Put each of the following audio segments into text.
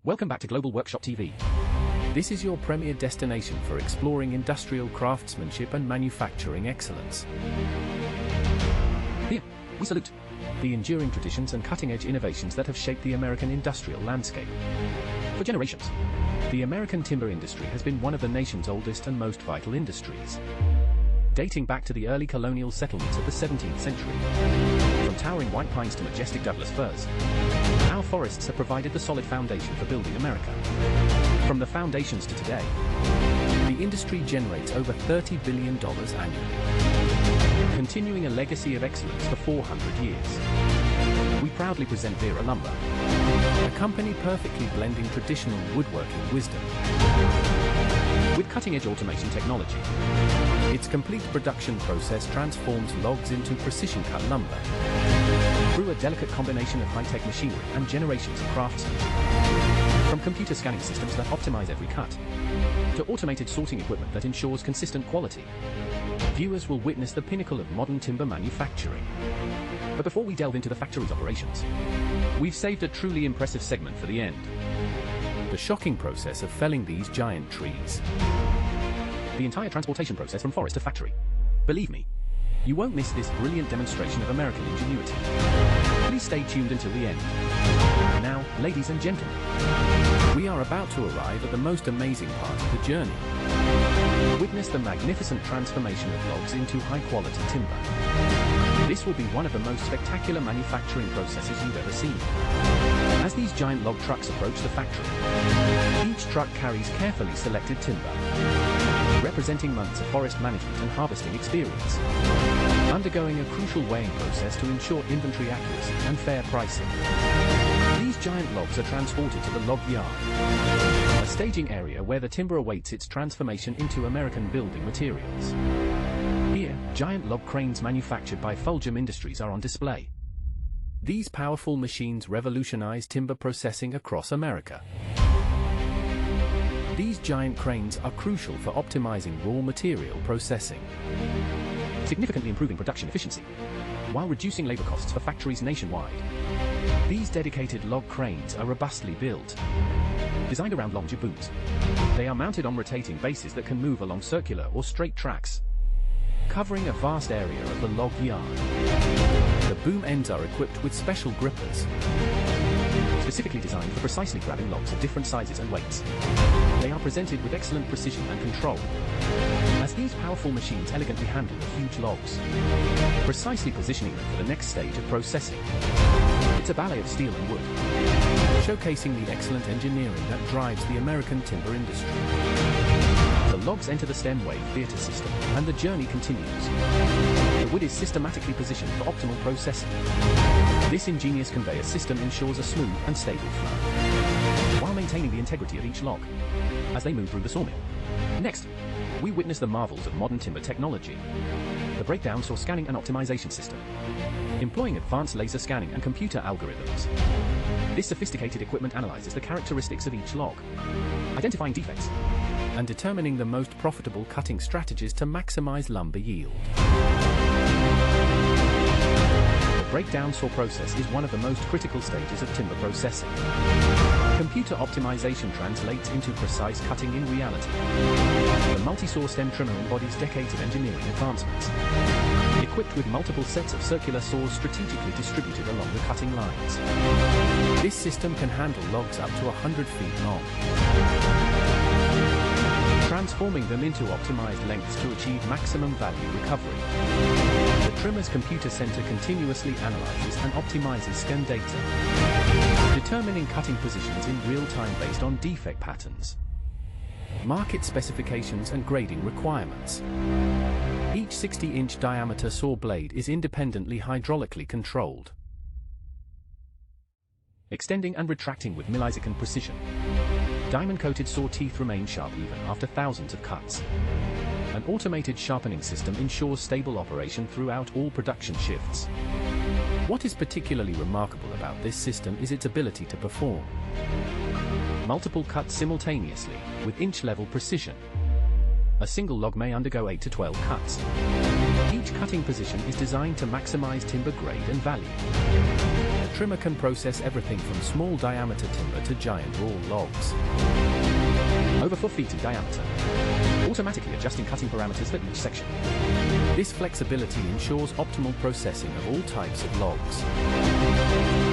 Welcome back to Global Workshop TV. This is your premier destination for exploring industrial craftsmanship and manufacturing excellence. Here, we salute the enduring traditions and cutting-edge innovations that have shaped the American industrial landscape. For generations, the American timber industry has been one of the nation's oldest and most vital industries, dating back to the early colonial settlements of the 17th century. From towering white pines to majestic Douglas firs, our forests have provided the solid foundation for building America. From the foundations to today, the industry generates over $30 billion annually, continuing a legacy of excellence for 400 years. We proudly present Vera Lumber, a company perfectly blending traditional woodworking wisdom with cutting-edge automation technology. Its complete production process transforms logs into precision-cut lumber through a delicate combination of high-tech machinery and generations of craftsmanship. From computer scanning systems that optimize every cut, to automated sorting equipment that ensures consistent quality, viewers will witness the pinnacle of modern timber manufacturing. But before we delve into the factory's operations, we've saved a truly impressive segment for the end: the shocking process of felling these giant trees. The entire transportation process from forest to factory. Believe me, you won't miss this brilliant demonstration of American ingenuity. Please stay tuned until the end. Now, ladies and gentlemen, we are about to arrive at the most amazing part of the journey. Witness the magnificent transformation of logs into high-quality timber. This will be one of the most spectacular manufacturing processes you've ever seen. As these giant log trucks approach the factory, each truck carries carefully selected timber, representing months of forest management and harvesting experience, undergoing a crucial weighing process to ensure inventory accuracy and fair pricing. These giant logs are transported to the log yard, a staging area where the timber awaits its transformation into American building materials. Here, giant log cranes manufactured by Fuglem Industries are on display. These powerful machines revolutionize timber processing across America. These giant cranes are crucial for optimizing raw material processing, significantly improving production efficiency, while reducing labor costs for factories nationwide. These dedicated log cranes are robustly built, designed around long jib booms. They are mounted on rotating bases that can move along circular or straight tracks, covering a vast area of the log yard. The boom ends are equipped with special grippers, specifically designed for precisely grabbing logs of different sizes and weights. They are presented with excellent precision and control, as these powerful machines elegantly handle the huge logs, precisely positioning them for the next stage of processing. It's a ballet of steel and wood, showcasing the excellent engineering that drives the American timber industry. The logs enter the stem wave theater system, and the journey continues. The wood is systematically positioned for optimal processing. This ingenious conveyor system ensures a smooth and stable flow, while maintaining the integrity of each log as they move through the sawmill. Next, we witness the marvels of modern timber technology: the breakdown saw scanning and optimization system, employing advanced laser scanning and computer algorithms. This sophisticated equipment analyzes the characteristics of each log, identifying defects, and determining the most profitable cutting strategies to maximize lumber yield. The breakdown saw process is one of the most critical stages of timber processing. Computer optimization translates into precise cutting in reality. The multi-saw stem trimmer embodies decades of engineering advancements, equipped with multiple sets of circular saws strategically distributed along the cutting lines. This system can handle logs up to 100 feet long, transforming them into optimized lengths to achieve maximum value recovery. The trimmer's computer center continuously analyzes and optimizes scan data, determining cutting positions in real time based on defect patterns, market specifications, and grading requirements. Each 60-inch diameter saw blade is independently hydraulically controlled, extending and retracting with millisecond precision. Diamond-coated saw teeth remain sharp even after thousands of cuts. An automated sharpening system ensures stable operation throughout all production shifts. What is particularly remarkable about this system is its ability to perform multiple cuts simultaneously with inch-level precision. A single log may undergo 8 to 12 cuts. Each cutting position is designed to maximize timber grade and value. trimmer can process everything from small diameter timber to giant raw logs, over 4 feet in diameter, automatically adjusting cutting parameters for each section. This flexibility ensures optimal processing of all types of logs.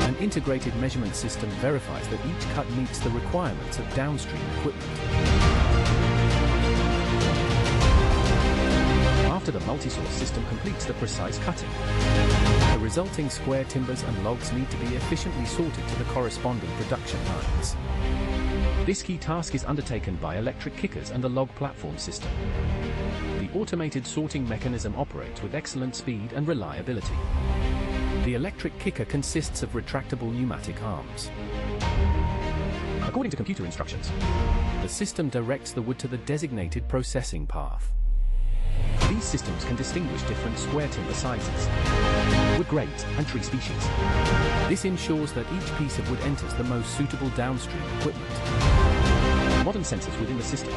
An integrated measurement system verifies that each cut meets the requirements of downstream equipment. After the multi-source system completes the precise cutting, the resulting square timbers and logs need to be efficiently sorted to the corresponding production lines. This key task is undertaken by electric kickers and the log platform system. The automated sorting mechanism operates with excellent speed and reliability. The electric kicker consists of retractable pneumatic arms. According to computer instructions, the system directs the wood to the designated processing path. These systems can distinguish different square timber sizes, wood grades, and tree species. This ensures that each piece of wood enters the most suitable downstream equipment. Modern sensors within the system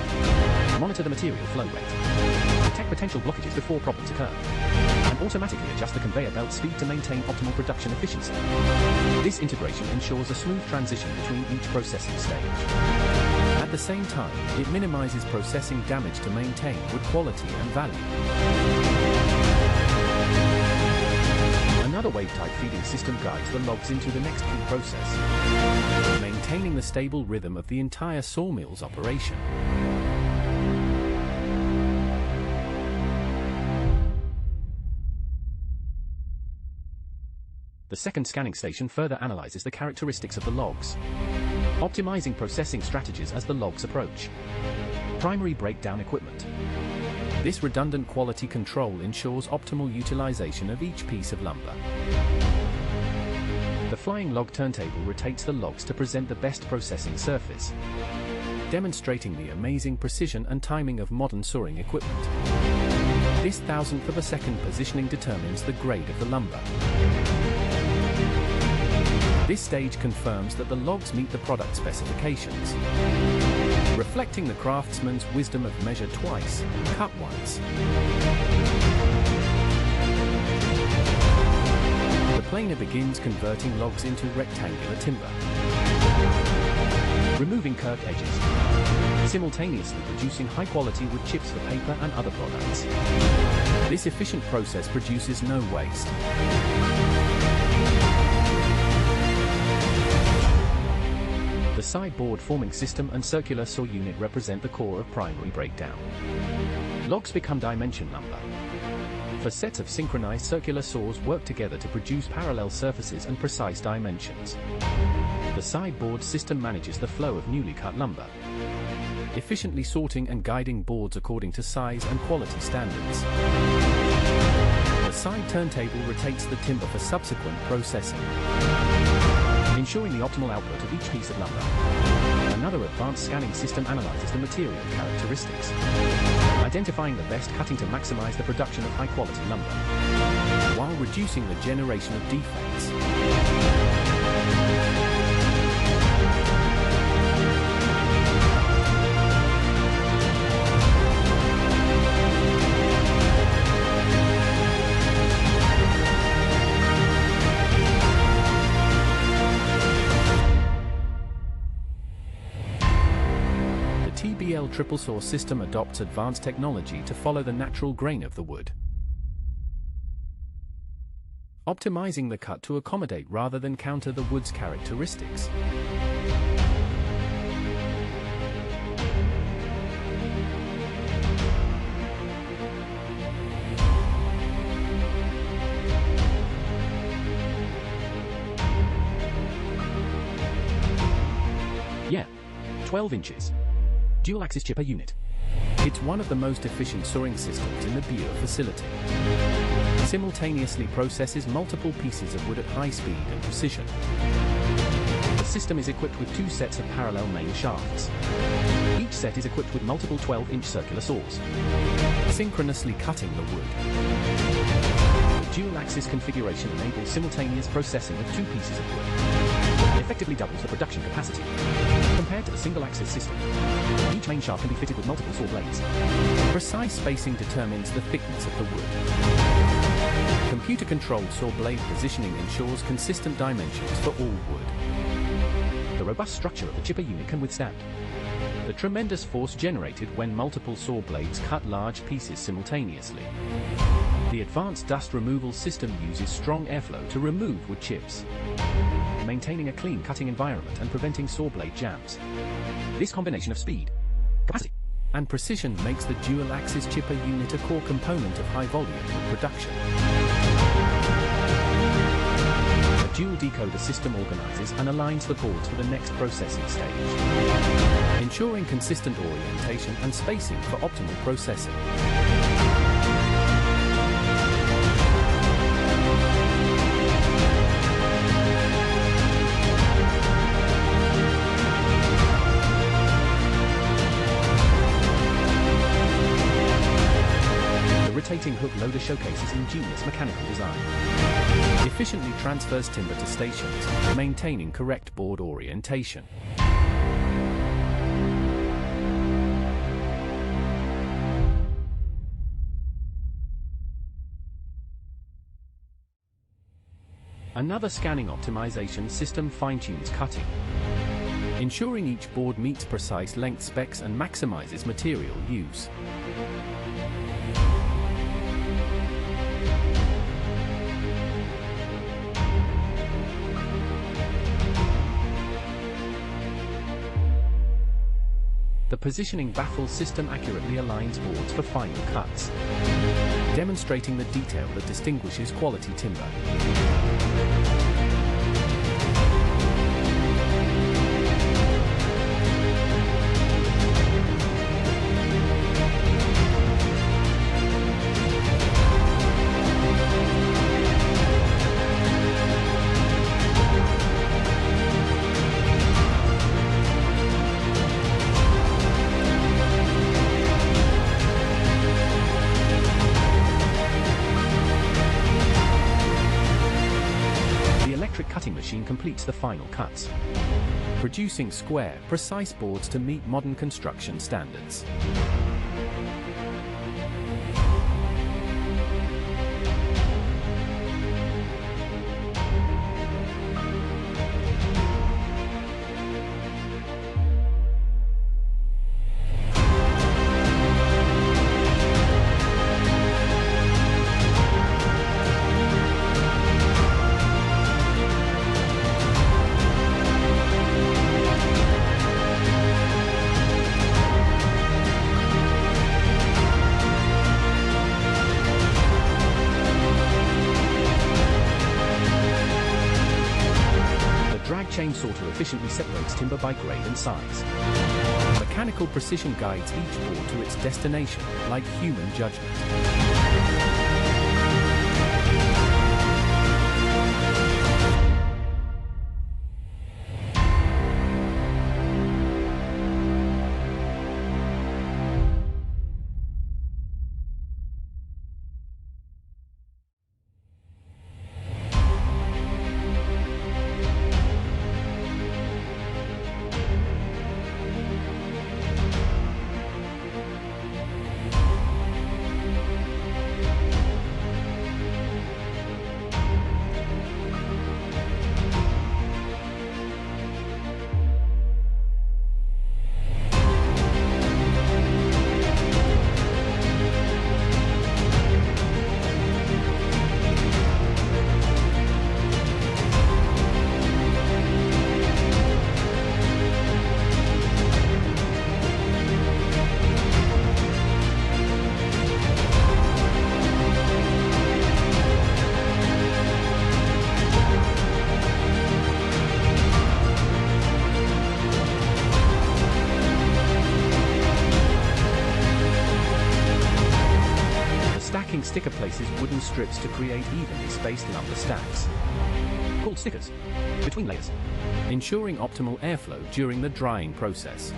monitor the material flow rate, detect potential blockages before problems occur, and automatically adjust the conveyor belt speed to maintain optimal production efficiency. This integration ensures a smooth transition between each processing stage. At the same time, it minimizes processing damage to maintain wood quality and value. Another wave-type feeding system guides the logs into the next key process, maintaining the stable rhythm of the entire sawmill's operation. The second scanning station further analyzes the characteristics of the logs, optimizing processing strategies as the logs approach. Primary breakdown equipment. This redundant quality control ensures optimal utilization of each piece of lumber. The flying log turntable rotates the logs to present the best processing surface, demonstrating the amazing precision and timing of modern sawing equipment. This thousandth of a second positioning determines the grade of the lumber. This stage confirms that the logs meet the product specifications, reflecting the craftsman's wisdom of measure twice, cut once. The planer begins converting logs into rectangular timber, removing curved edges, simultaneously producing high-quality wood chips for paper and other products. This efficient process produces no waste. The sideboard forming system and circular saw unit represent the core of primary breakdown. Logs become dimension lumber. For sets of synchronized circular saws work together to produce parallel surfaces and precise dimensions. The sideboard system manages the flow of newly cut lumber, efficiently sorting and guiding boards according to size and quality standards. The side turntable rotates the timber for subsequent processing, ensuring the optimal output of each piece of lumber. Another advanced scanning system analyzes the material characteristics, identifying the best cutting to maximize the production of high-quality lumber, while reducing the generation of defects. TBL triple saw system adopts advanced technology to follow the natural grain of the wood, optimizing the cut to accommodate rather than counter the wood's characteristics. Yeah, 12 inches. Dual-axis chipper unit. It's one of the most efficient sawing systems in the Buer facility. Simultaneously processes multiple pieces of wood at high speed and precision. The system is equipped with 2 sets of parallel main shafts. Each set is equipped with multiple 12-inch circular saws, synchronously cutting the wood. The dual-axis configuration enables simultaneous processing of 2 pieces of wood, effectively doubles the production capacity. Compared to the single-axis system, each main shaft can be fitted with multiple saw blades. Precise spacing determines the thickness of the wood. Computer-controlled saw blade positioning ensures consistent dimensions for all wood. The robust structure of the chipper unit can withstand the tremendous force generated when multiple saw blades cut large pieces simultaneously. The advanced dust removal system uses strong airflow to remove wood chips, maintaining a clean cutting environment and preventing saw blade jams. This combination of speed, capacity, and precision makes the dual-axis chipper unit a core component of high-volume wood production. A dual decoder system organizes and aligns the boards for the next processing stage, ensuring consistent orientation and spacing for optimal processing. Rotating hook loader showcases ingenious mechanical design. Efficiently transfers timber to stations, maintaining correct board orientation. Another scanning optimization system fine-tunes cutting, ensuring each board meets precise length specs and maximizes material use. The positioning baffle system accurately aligns boards for final cuts, demonstrating the detail that distinguishes quality timber. Cutting machine completes the final cuts, producing square, precise boards to meet modern construction standards. Chain sorter efficiently separates timber by grade and size. Mechanical precision guides each board to its destination, like human judgment. Sticker places wooden strips to create evenly spaced lumber stacks, called stickers, between layers, ensuring optimal airflow during the drying process.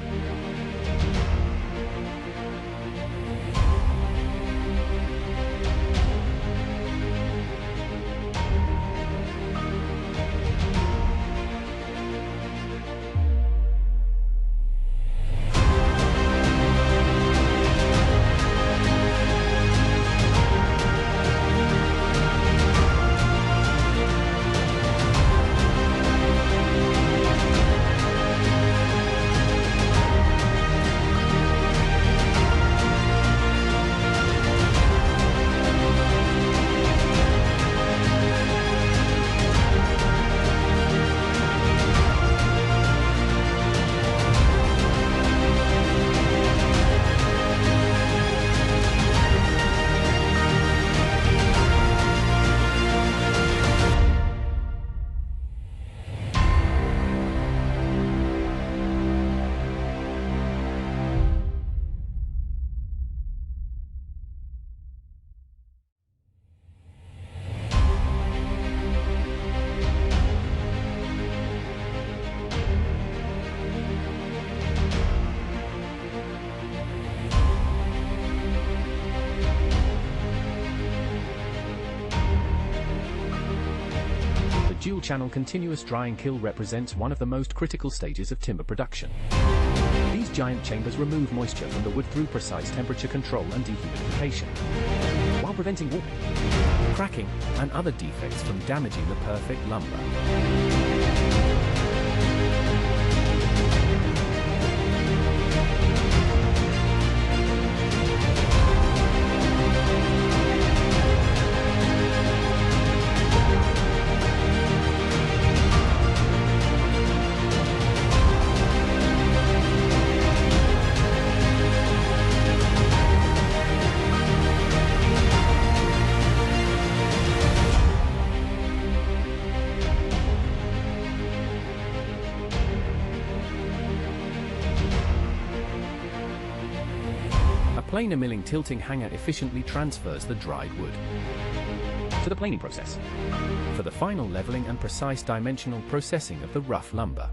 single-channel continuous drying kiln represents one of the most critical stages of timber production. These giant chambers remove moisture from the wood through precise temperature control and dehumidification, while preventing warping, cracking, and other defects from damaging the perfect lumber. Planer milling tilting hanger efficiently transfers the dried wood to the planing process for the final leveling and precise dimensional processing of the rough lumber.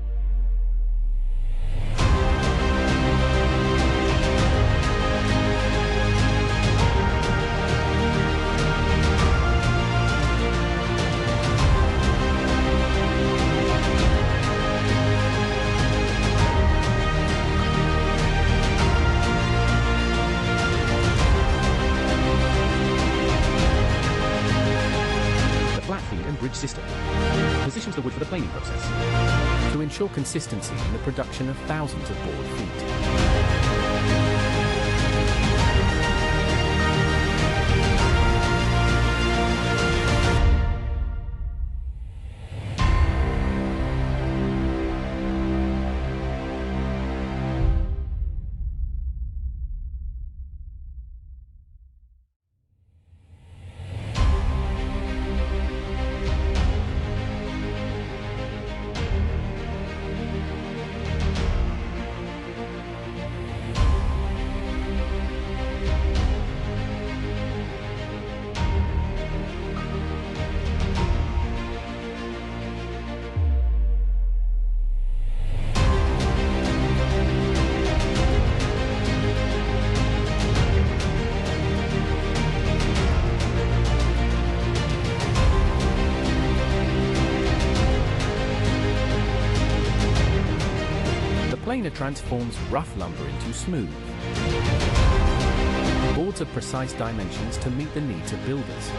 Bridge system positions the wood for the planing process to ensure consistency in the production of thousands of board feet. Planer transforms rough lumber into smooth boards of precise dimensions to meet the needs of builders.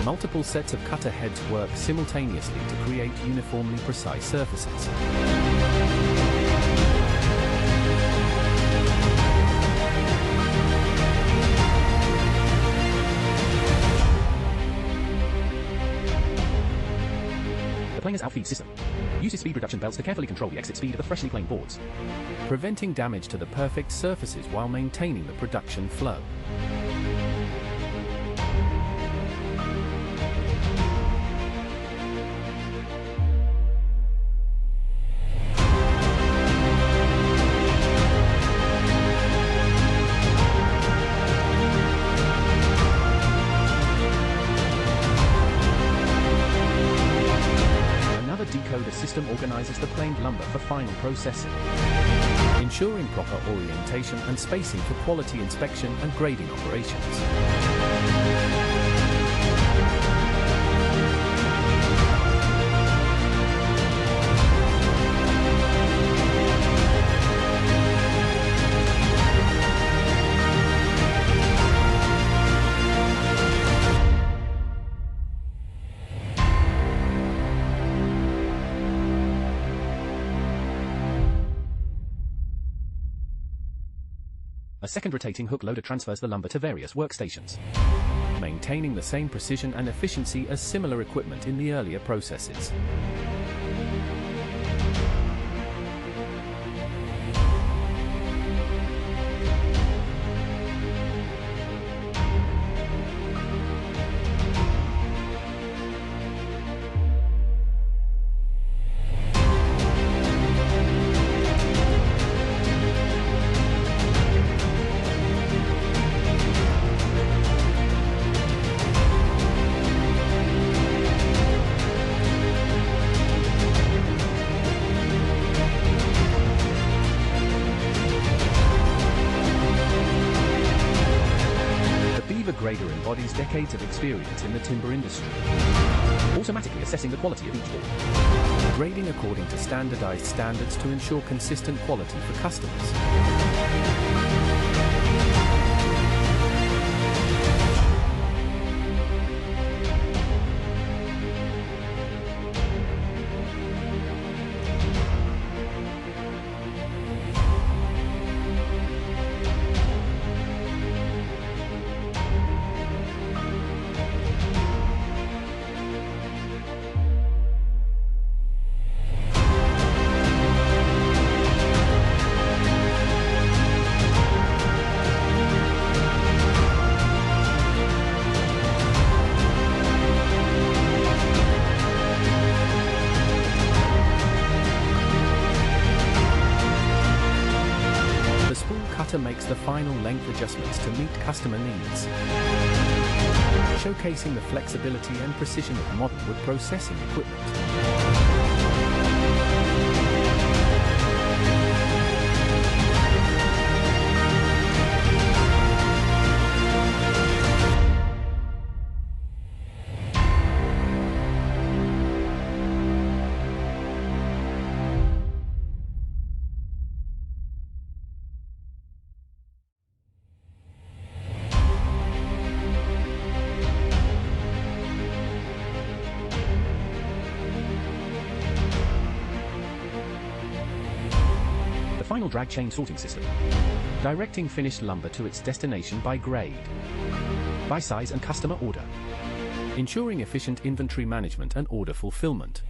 Multiple sets of cutter heads work simultaneously to create uniformly precise surfaces. The planer's outfeed system uses speed reduction belts to carefully control the exit speed of the freshly planed boards, preventing damage to the perfect surfaces while maintaining the production flow. The system organizes the planed lumber for final processing, ensuring proper orientation and spacing for quality inspection and grading operations. A second rotating hook loader transfers the lumber to various workstations, maintaining the same precision and efficiency as similar equipment in the earlier processes. Grader embodies decades of experience in the timber industry, automatically assessing the quality of each board. Grading according to standardized standards to ensure consistent quality for customers. Makes the final length adjustments to meet customer needs, showcasing the flexibility and precision of modern wood processing equipment. Final drag chain sorting system, directing finished lumber to its destination by grade, by size and customer order, ensuring efficient inventory management and order fulfillment.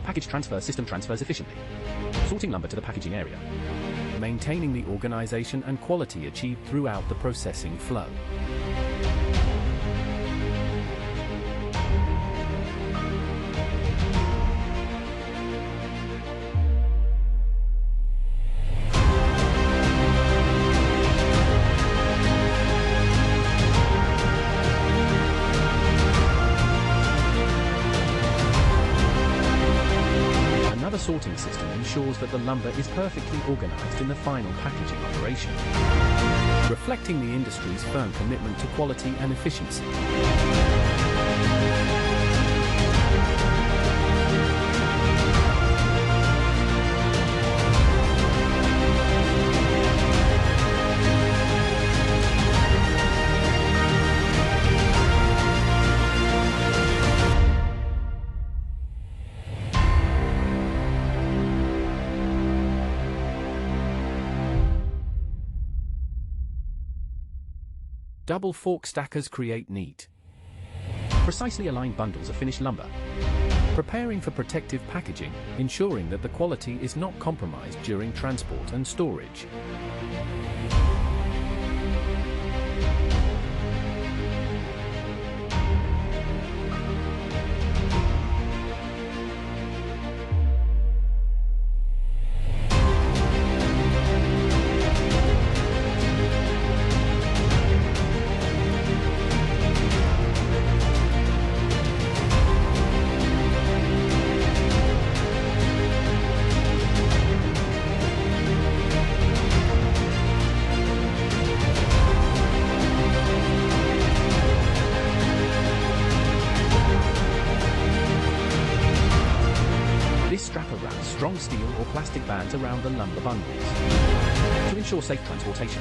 Package transfer system transfers efficiently, sorting lumber to the packaging area, maintaining the organization and quality achieved throughout the processing flow. The sorting system ensures that the lumber is perfectly organized in the final packaging operation, reflecting the industry's firm commitment to quality and efficiency. Double fork stackers create neat, precisely aligned bundles of finished lumber, preparing for protective packaging, ensuring that the quality is not compromised during transport and storage. strong steel or plastic bands around the lumber bundles to ensure safe transportation.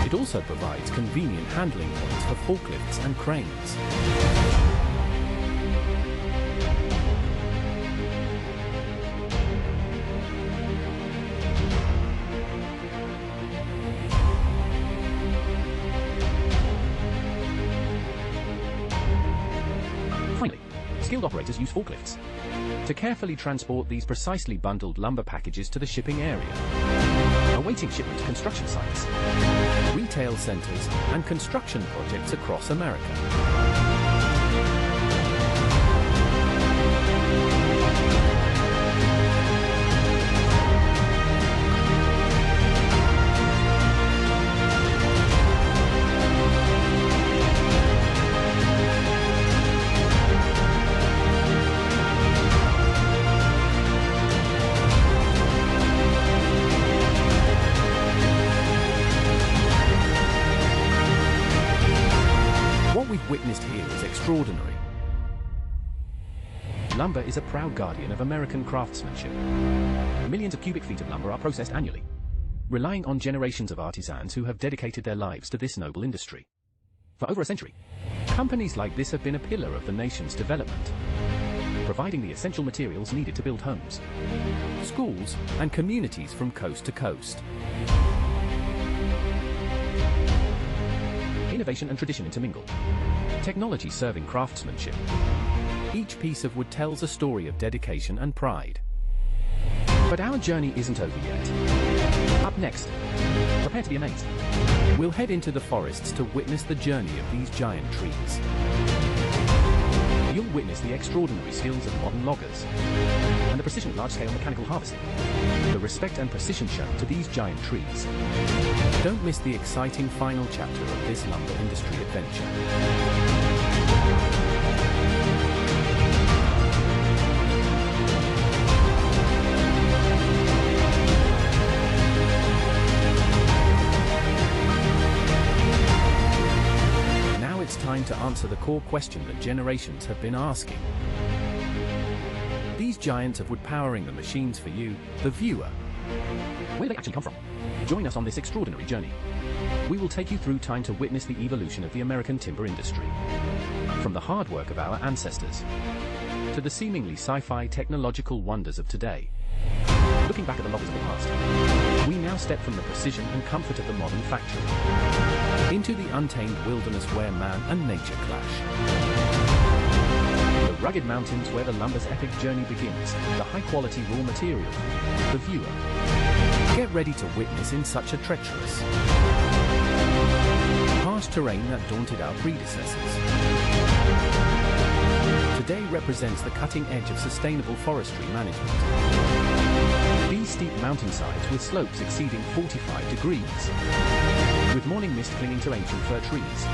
It also provides convenient handling points for forklifts and cranes. Finally, skilled operators use forklifts to to carefully transport these precisely bundled lumber packages to the shipping area, awaiting shipment to construction sites, retail centers, and construction projects across America. What we've witnessed here is extraordinary. Lumber is a proud guardian of American craftsmanship. Millions of cubic feet of lumber are processed annually, relying on generations of artisans who have dedicated their lives to this noble industry. For over a century, companies like this have been a pillar of the nation's development, providing the essential materials needed to build homes, Schools and communities from coast to coast. Innovation and tradition intermingle, technology serving craftsmanship. Each piece of wood tells a story of dedication and pride. But our journey isn't over yet. Up next, prepare to be amazed. We'll head into the forests to witness the journey of these giant trees. You'll witness the extraordinary skills of modern loggers and the precision of large-scale mechanical harvesting. The respect and precision shown to these giant trees. Don't miss the exciting final chapter of this lumber industry adventure. Now it's time to answer the core question that generations have been asking. These giants of wood powering the machines for you, the viewer. Where do they actually come from? Join us on this extraordinary journey. We will take you through time to witness the evolution of the American timber industry. From the hard work of our ancestors to the seemingly sci-fi technological wonders of today. Looking back at the loggers of the past, we now step from the precision and comfort of the modern factory into the untamed wilderness where man and nature clash. The rugged mountains where the lumber's epic journey begins, the high-quality raw material, the viewer. Get ready to witness in such a treacherous, harsh terrain that daunted our predecessors. Today represents the cutting edge of sustainable forestry management. These steep mountainsides with slopes exceeding 45 degrees, with morning mist clinging to ancient fir trees.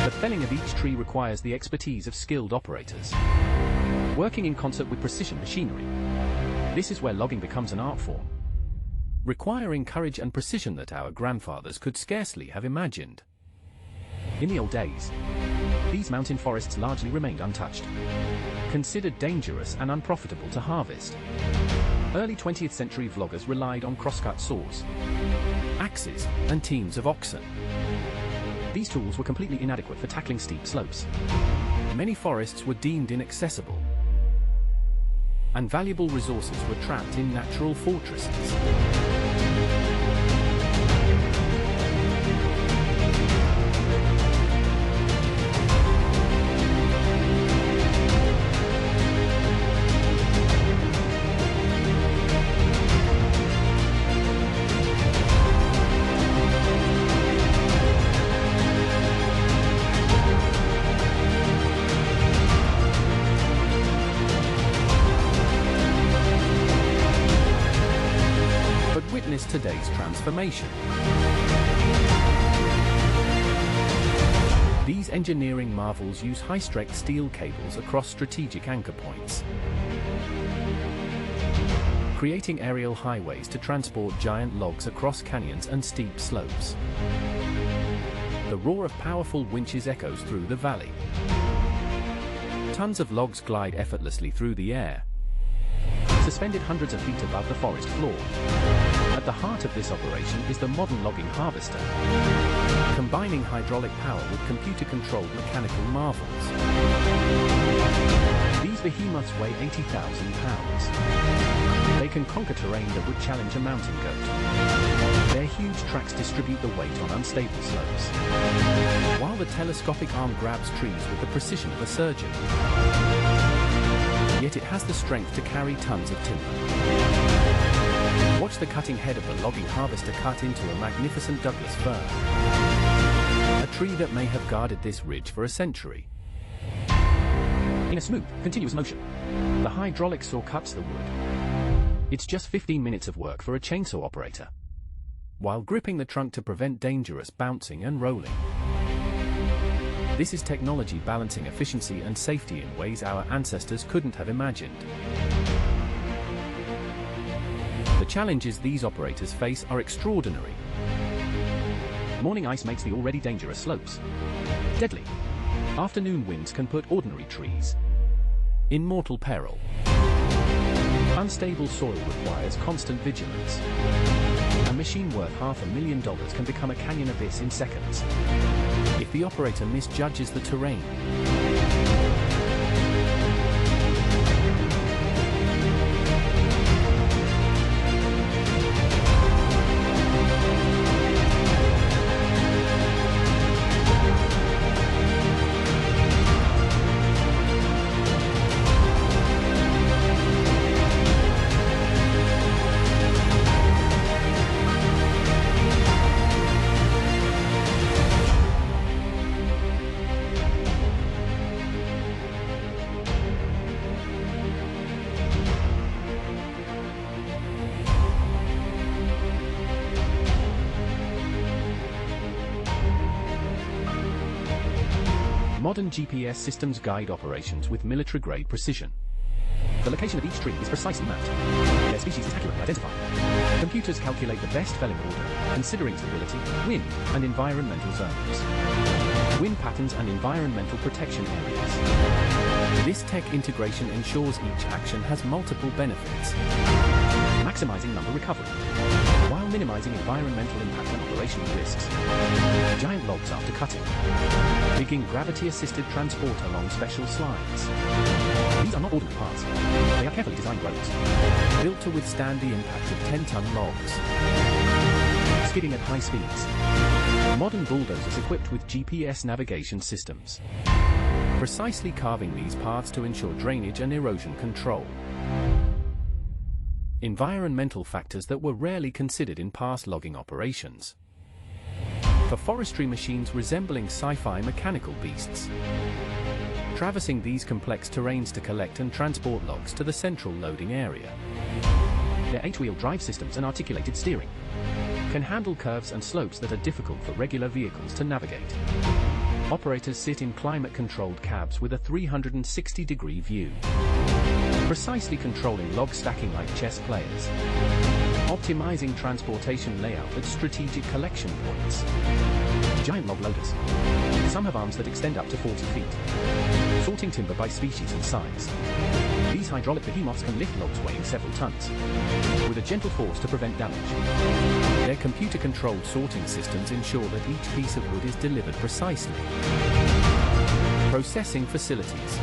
The felling of each tree requires the expertise of skilled operators, working in concert with precision machinery. This is where logging becomes an art form, requiring courage and precision that our grandfathers could scarcely have imagined. In the old days, these mountain forests largely remained untouched, considered dangerous and unprofitable to harvest. Early 20th century vloggers relied on crosscut saws, axes, and teams of oxen. These tools were completely inadequate for tackling steep slopes. Many forests were deemed inaccessible, and valuable resources were trapped in natural fortresses. Witness today's transformation. These engineering marvels use high-strength steel cables across strategic anchor points, creating aerial highways to transport giant logs across canyons and steep slopes. The roar of powerful winches echoes through the valley. Tons of logs glide effortlessly through the air, suspended hundreds of feet above the forest floor. At the heart of this operation is the modern logging harvester, combining hydraulic power with computer-controlled mechanical marvels. These behemoths weigh 80,000 pounds. They can conquer terrain that would challenge a mountain goat. Their huge tracks distribute the weight on unstable slopes, while the telescopic arm grabs trees with the precision of a surgeon. yet it has the strength to carry tons of timber. Watch the cutting head of the logging harvester cut into a magnificent Douglas fir, a tree that may have guarded this ridge for a century. In a smooth, continuous motion, the hydraulic saw cuts the wood. It's just 15 minutes of work for a chainsaw operator, while gripping the trunk to prevent dangerous bouncing and rolling. This is technology balancing efficiency and safety in ways our ancestors couldn't have imagined. The challenges these operators face are extraordinary. Morning ice makes the already dangerous slopes deadly. Afternoon winds can put ordinary trees in mortal peril. Unstable soil requires constant vigilance. A machine worth $500,000 can become a canyon abyss in seconds if the operator misjudges the terrain. Modern GPS systems guide operations with military-grade precision. The location of each tree is precisely mapped. Their species is accurately identified. Computers calculate the best felling order, considering stability, wind, and environmental zones, wind patterns and environmental protection areas. This tech integration ensures each action has multiple benefits, maximizing lumber recovery, while minimizing environmental impact and operational risks. Giant logs after cutting, rigging gravity-assisted transport along special slides. These are not ordinary parts. They are carefully designed roads, built to withstand the impact of 10-ton logs, skidding at high speeds. Modern bulldozers equipped with GPS navigation systems, precisely carving these paths to ensure drainage and erosion control. Environmental factors that were rarely considered in past logging operations. For forestry machines resembling sci-fi mechanical beasts, traversing these complex terrains to collect and transport logs to the central loading area. Their 8-wheel drive systems and articulated steering can handle curves and slopes that are difficult for regular vehicles to navigate. Operators sit in climate-controlled cabs with a 360-degree view, precisely controlling log stacking like chess players, optimizing transportation layout at strategic collection points. Giant log loaders. Some have arms that extend up to 40 feet, sorting timber by species and size. These hydraulic behemoths can lift logs weighing several tons, with a gentle force to prevent damage. Their computer-controlled sorting systems ensure that each piece of wood is delivered precisely. Processing facilities.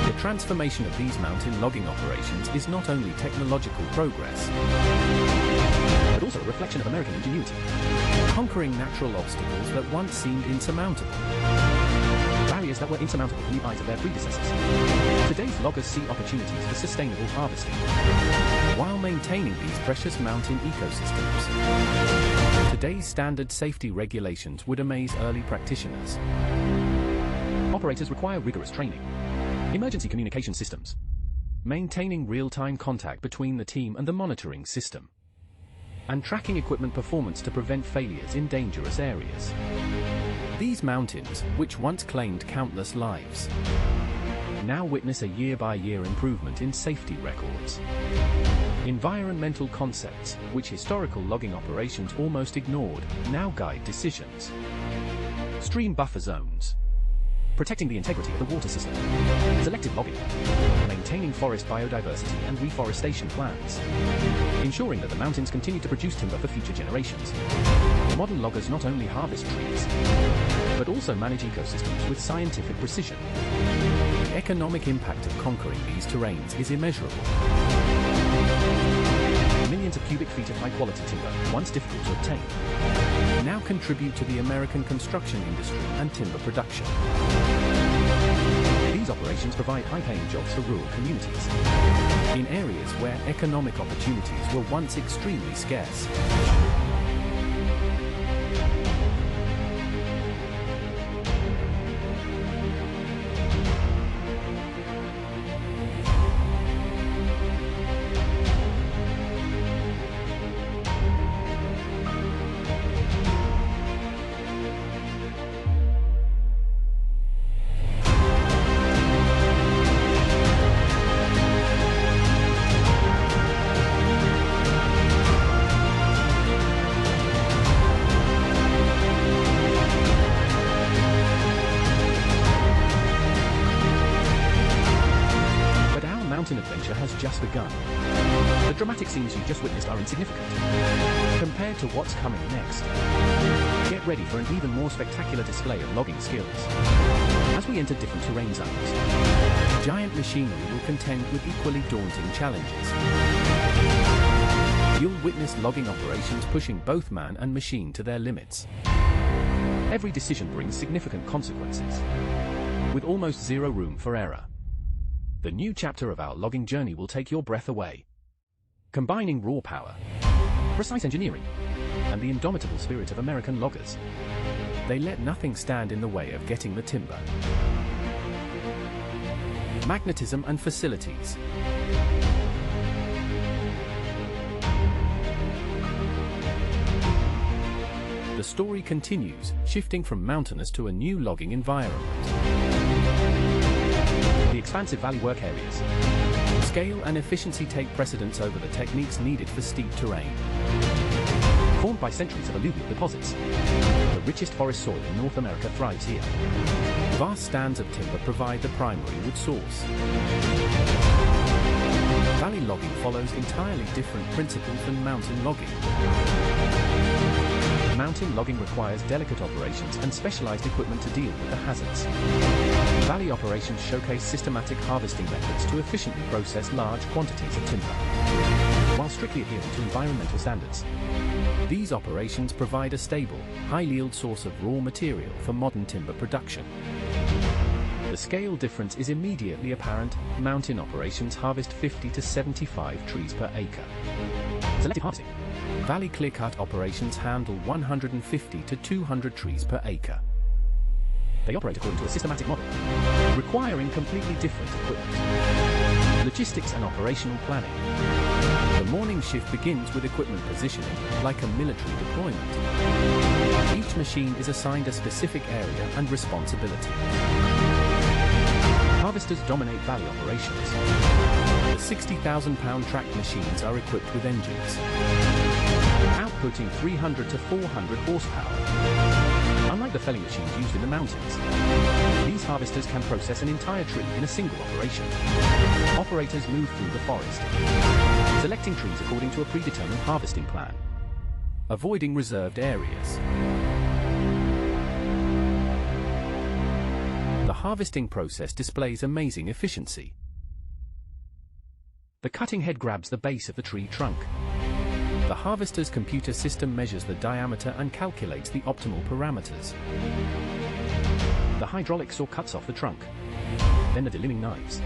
The transformation of these mountain logging operations is not only technological progress, but also a reflection of American ingenuity, conquering natural obstacles that once seemed insurmountable, barriers that were insurmountable in the eyes of their predecessors. Today's loggers see opportunities for sustainable harvesting, while maintaining these precious mountain ecosystems. Today's standard safety regulations would amaze early practitioners. Operators require rigorous training, emergency communication systems, maintaining real-time contact between the team and the monitoring system, and tracking equipment performance to prevent failures in dangerous areas. These mountains, which once claimed countless lives, now witness a year-by-year improvement in safety records. Environmental concepts, which historical logging operations almost ignored, now guide decisions. Stream buffer zones, protecting the integrity of the water system. Selective logging, maintaining forest biodiversity and reforestation plans, ensuring that the mountains continue to produce timber for future generations. Modern loggers not only harvest trees, but also manage ecosystems with scientific precision. The economic impact of conquering these terrains is immeasurable. Millions of cubic feet of high-quality timber, once difficult to obtain, now contribute to the American construction industry and timber production. These operations provide high-paying jobs for rural communities, in areas where economic opportunities were once extremely scarce. Adventure has just begun. The dramatic scenes you just witnessed are insignificant compared to what's coming next. Get ready for an even more spectacular display of logging skills. As we enter different terrain zones, giant machinery will contend with equally daunting challenges. You'll witness logging operations pushing both man and machine to their limits. Every decision brings significant consequences, with almost zero room for error. The new chapter of our logging journey will take your breath away. Combining raw power, precise engineering, and the indomitable spirit of American loggers, they let nothing stand in the way of getting the timber. Magnetism and facilities. The story continues, shifting from mountainous to a new logging environment. The expansive valley work areas. Scale and efficiency take precedence over the techniques needed for steep terrain. Formed by centuries of alluvial deposits, the richest forest soil in North America thrives here. Vast stands of timber provide the primary wood source. Valley logging follows entirely different principles than mountain logging. Mountain logging requires delicate operations and specialized equipment to deal with the hazards. Valley operations showcase systematic harvesting methods to efficiently process large quantities of timber, while strictly adhering to environmental standards. These operations provide a stable, high-yield source of raw material for modern timber production. The scale difference is immediately apparent. Mountain operations harvest 50 to 75 trees per acre. Selective harvesting. Valley clear-cut operations handle 150 to 200 trees per acre. They operate according to a systematic model, requiring completely different equipment, logistics and operational planning. The morning shift begins with equipment positioning, like a military deployment. Each machine is assigned a specific area and responsibility. Harvesters dominate valley operations. The 60,000-pound tracked machines are equipped with engines, outputting 300 to 400 horsepower. Unlike the felling machines used in the mountains, these harvesters can process an entire tree in a single operation. Operators move through the forest, selecting trees according to a predetermined harvesting plan, avoiding reserved areas. The harvesting process displays amazing efficiency. The cutting head grabs the base of the tree trunk. The harvester's computer system measures the diameter and calculates the optimal parameters. The hydraulic saw cuts off the trunk. Then the delimbing knives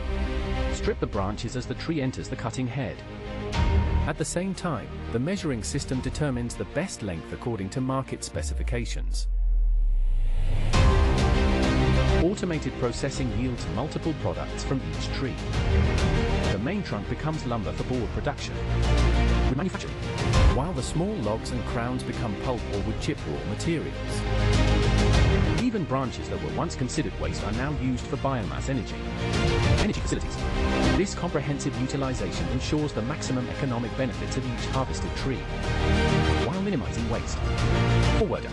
strip the branches as the tree enters the cutting head. At the same time, the measuring system determines the best length according to market specifications. Automated processing yields multiple products from each tree. The main trunk becomes lumber for board production, with manufacturing, while the small logs and crowns become pulp or wood chip raw materials. Even branches that were once considered waste are now used for biomass energy. energy facilities. This comprehensive utilization ensures the maximum economic benefits of each harvested tree, while minimizing waste. Forwarder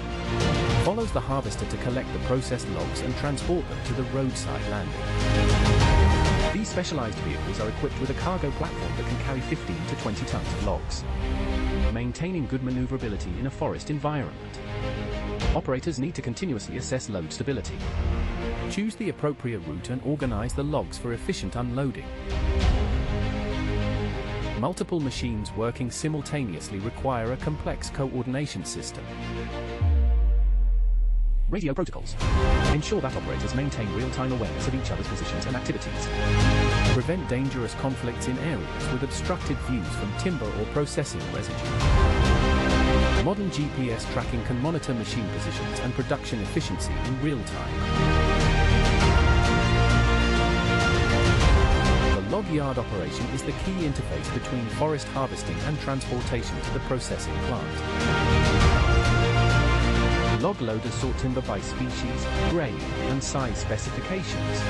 follows the harvester to collect the processed logs and transport them to the roadside landing. These specialized vehicles are equipped with a cargo platform that can carry 15 to 20 tons of logs, maintaining good maneuverability in a forest environment. Operators need to continuously assess load stability, choose the appropriate route and organize the logs for efficient unloading. Multiple machines working simultaneously require a complex coordination system. Radio protocols ensure that operators maintain real-time awareness of each other's positions and activities. Prevent dangerous conflicts in areas with obstructed views from timber or processing residue. Modern GPS tracking can monitor machine positions and production efficiency in real time. The log yard operation is the key interface between forest harvesting and transportation to the processing plant. Log loaders sort timber by species, grade, and size specifications.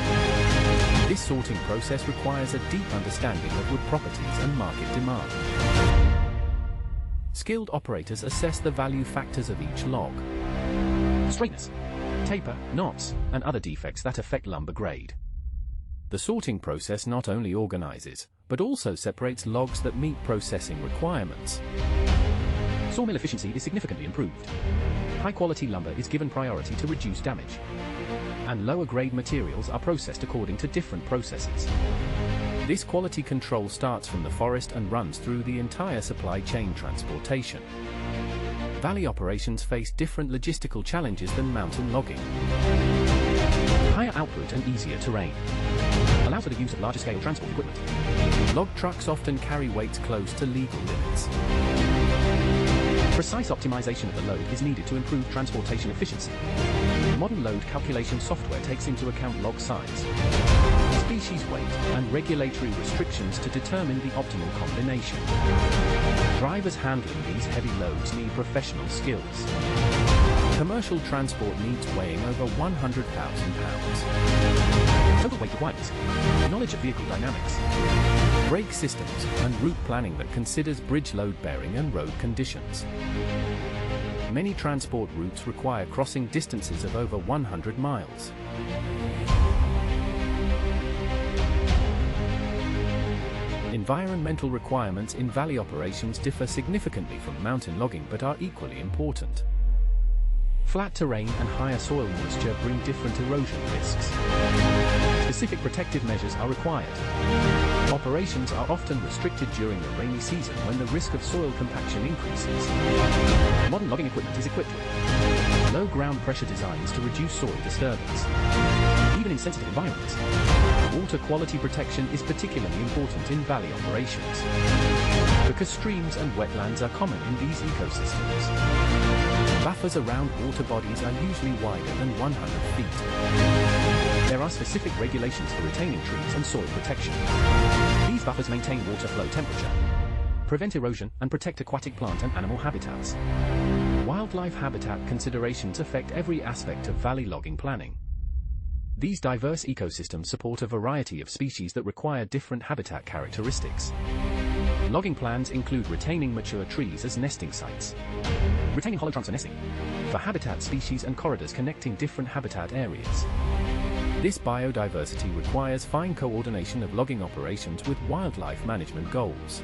This sorting process requires a deep understanding of wood properties and market demand. Skilled operators assess the value factors of each log: straightness, taper, knots, and other defects that affect lumber grade. The sorting process not only organizes, but also separates logs that meet processing requirements. Sawmill efficiency is significantly improved. High-quality lumber is given priority to reduce damage, and lower-grade materials are processed according to different processes. This quality control starts from the forest and runs through the entire supply chain transportation. Valley operations face different logistical challenges than mountain logging. Higher output and easier terrain allows for the use of larger-scale transport equipment. Log trucks often carry weights close to legal limits. Precise optimization of the load is needed to improve transportation efficiency. Modern load calculation software takes into account log size, species weight, and regulatory restrictions to determine the optimal combination. Drivers handling these heavy loads need professional skills. Commercial transport needs weighing over 100,000 pounds. Total weight requirements: knowledge of vehicle dynamics, brake systems, and route planning that considers bridge load bearing and road conditions. Many transport routes require crossing distances of over 100 miles. Environmental requirements in valley operations differ significantly from mountain logging but are equally important. Flat terrain and higher soil moisture bring different erosion risks. Specific protective measures are required. Operations are often restricted during the rainy season when the risk of soil compaction increases. Modern logging equipment is equipped with low ground pressure designs to reduce soil disturbance. Even in sensitive environments, water quality protection is particularly important in valley operations, because streams and wetlands are common in these ecosystems. Buffers around water bodies are usually wider than 100 feet. There are specific regulations for retaining trees and soil protection. These buffers maintain water flow temperature, prevent erosion, and protect aquatic plant and animal habitats. Wildlife habitat considerations affect every aspect of valley logging planning. These diverse ecosystems support a variety of species that require different habitat characteristics. Logging plans include retaining mature trees as nesting sites, retaining hollow trunks for nesting, for habitat species and corridors connecting different habitat areas. This biodiversity requires fine coordination of logging operations with wildlife management goals.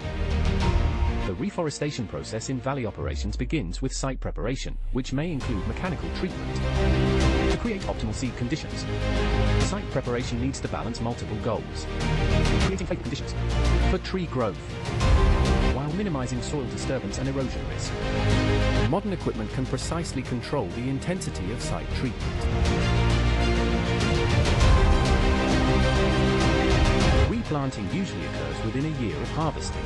The reforestation process in valley operations begins with site preparation, which may include mechanical treatment to create optimal seed conditions. Site preparation needs to balance multiple goals, creating favorable conditions for tree growth, while minimizing soil disturbance and erosion risk. Modern equipment can precisely control the intensity of site treatment. Replanting usually occurs within a year of harvesting.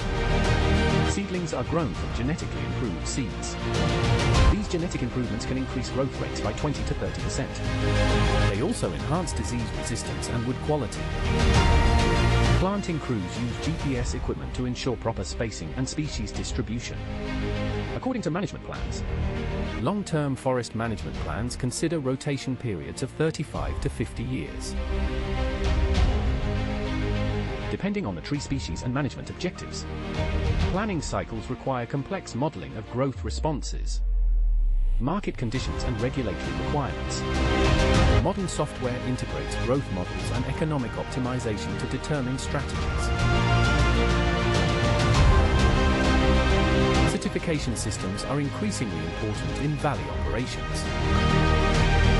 Seedlings are grown from genetically improved seeds. These genetic improvements can increase growth rates by 20 to 30%. They also enhance disease resistance and wood quality. Planting crews use GPS equipment to ensure proper spacing and species distribution. According to management plans, long-term forest management plans consider rotation periods of 35 to 50 years. depending on the tree species and management objectives. Planning cycles require complex modeling of growth responses, market conditions and regulatory requirements. Modern software integrates growth models and economic optimization to determine strategies. Certification systems are increasingly important in valley operations.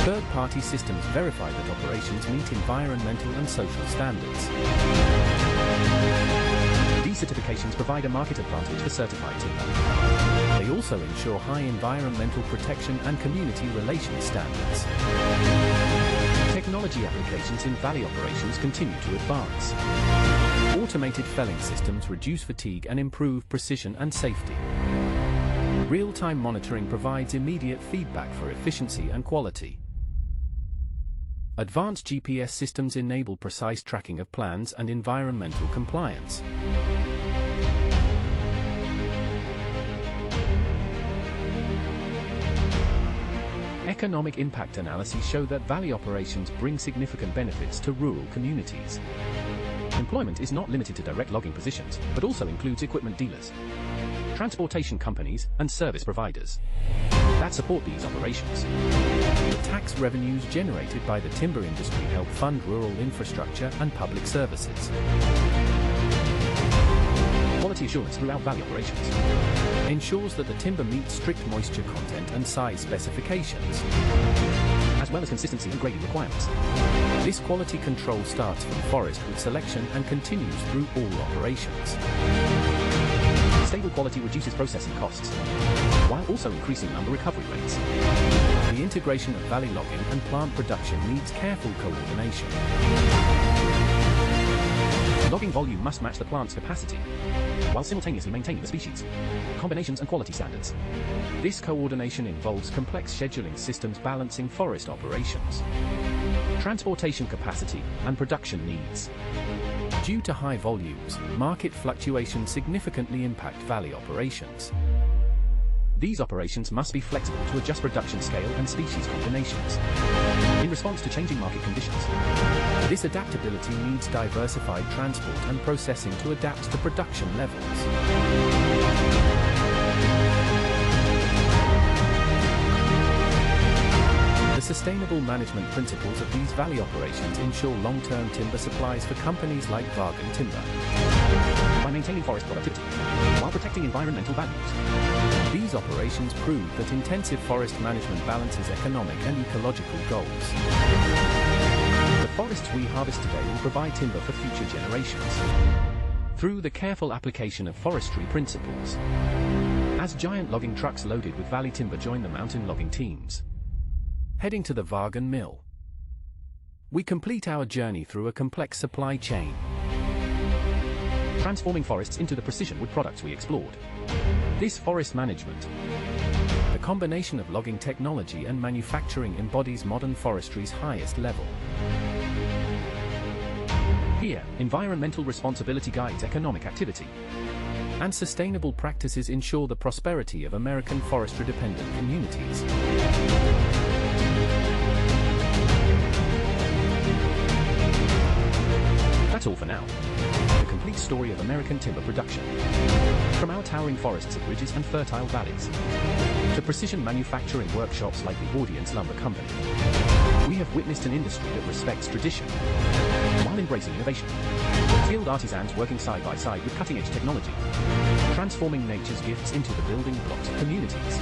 Third-party systems verify that operations meet environmental and social standards. These certifications provide a market advantage for certified timber. They also ensure high environmental protection and community relations standards. Technology applications in valley operations continue to advance. Automated felling systems reduce fatigue and improve precision and safety. Real-time monitoring provides immediate feedback for efficiency and quality. Advanced GPS systems enable precise tracking of plans and environmental compliance. Economic impact analyses show that valley operations bring significant benefits to rural communities. Employment is not limited to direct logging positions, but also includes equipment dealers, transportation companies, and service providers that support these operations. The tax revenues generated by the timber industry help fund rural infrastructure and public services. Quality assurance throughout valley operations ensures that the timber meets strict moisture content and size specifications, as well as consistency and grading requirements. This quality control starts from forest with selection and continues through all operations. Stable quality reduces processing costs, while also increasing lumber recovery rates. The integration of valley logging and plant production needs careful coordination. Logging volume must match the plant's capacity, while simultaneously maintaining the species, combinations and quality standards. This coordination involves complex scheduling systems balancing forest operations, transportation capacity, and production needs. Due to high volumes, market fluctuations significantly impact valley operations. These operations must be flexible to adjust production scale and species combinations in response to changing market conditions. This adaptability needs diversified transport and processing to adapt to production levels. The sustainable management principles of these valley operations ensure long-term timber supplies for companies like Fuglem Timber, by maintaining forest productivity while protecting environmental values. These operations prove that intensive forest management balances economic and ecological goals. The forests we harvest today will provide timber for future generations through the careful application of forestry principles. As giant logging trucks loaded with valley timber join the mountain logging teams, heading to the Fuglem mill, we complete our journey through a complex supply chain, transforming forests into the precision wood products we explored. This forest management, the combination of logging technology and manufacturing, embodies modern forestry's highest level. Here, environmental responsibility guides economic activity, and sustainable practices ensure the prosperity of American forestry-dependent communities. That's all for now. The complete story of American timber production, from our towering forests of ridges and fertile valleys, to precision manufacturing workshops like the Audience Lumber Company. We have witnessed an industry that respects tradition while embracing innovation. Skilled artisans working side by side with cutting-edge technology, transforming nature's gifts into the building blocks of communities.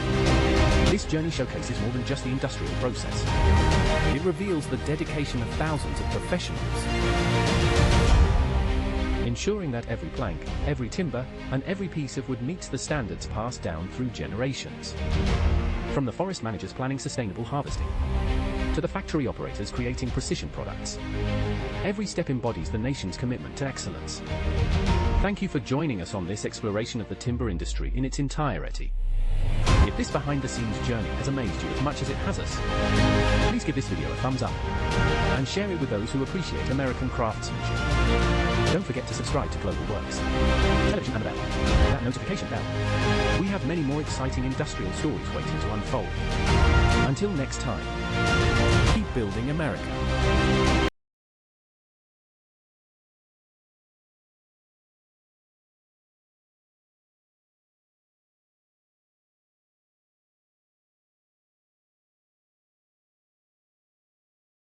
This journey showcases more than just the industrial process. It reveals the dedication of thousands of professionals, ensuring that every plank, every timber, and every piece of wood meets the standards passed down through generations. From the forest managers planning sustainable harvesting, to the factory operators creating precision products, every step embodies the nation's commitment to excellence. Thank you for joining us on this exploration of the timber industry in its entirety. If this behind-the-scenes journey has amazed you as much as it has us, please give this video a thumbs up and share it with those who appreciate American craftsmanship. Don't forget to subscribe to Global Works Television and the bell, that notification bell. We have many more exciting industrial stories waiting to unfold. Until next time, keep building America.